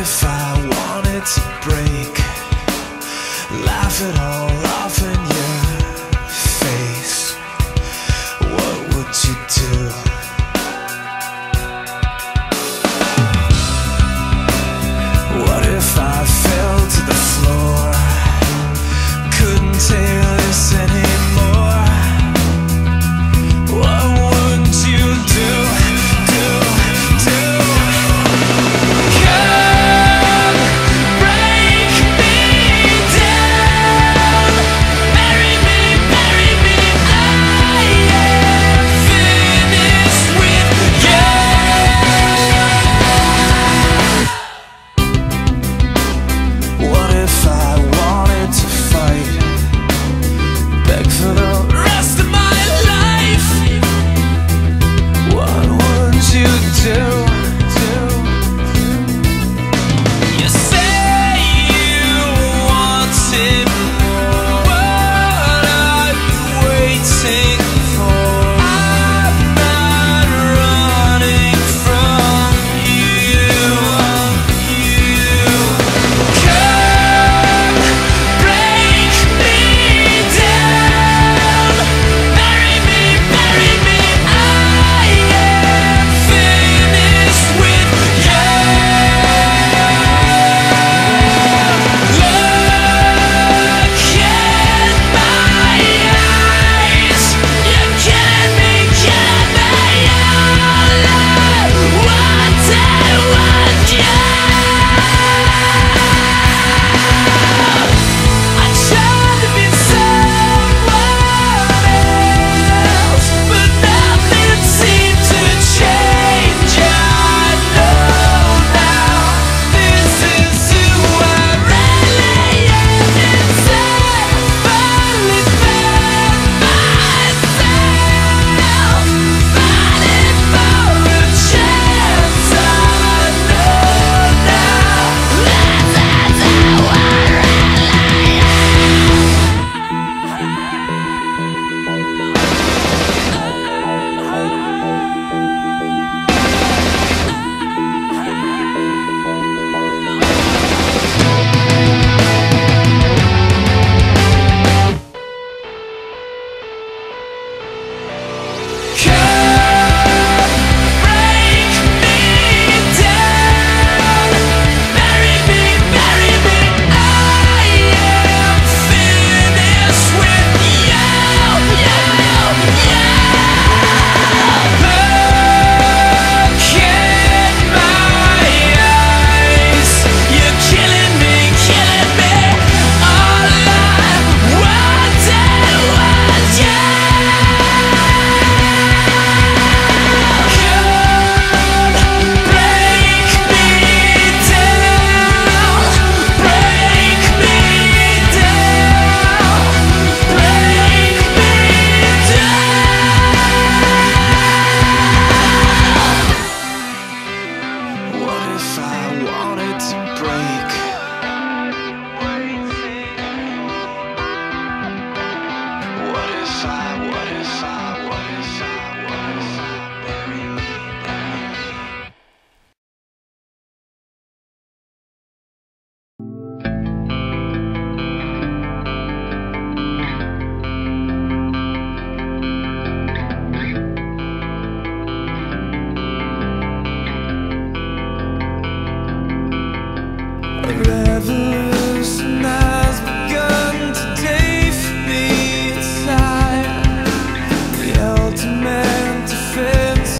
if I wanted to break? Laugh it all off in your face. What would you do? What if I fell to the floor? Couldn't take this anymore. What would you do? Come break me down, bury me, I am finished with you. What if I wanted to fight, beg for the rest of my life? What would you do? You say you wanted more. What are you waiting for? I'm not running from you. Come break me down, bury me, I am finished with you. Look in my eyes, you're killing me, all I wanted was you. I tried to be someone else, but nothing seemed to change. I know now this is who I really am inside. Finally found myself, fighting for a chance. I know now this is who I really Come break me down, bury me, I am finished with you. Look in my eyes, you're killing me, all I wanted was you. Come break me down, break me down, break me down. What if I wanted to break? What if I bury me? A revolution.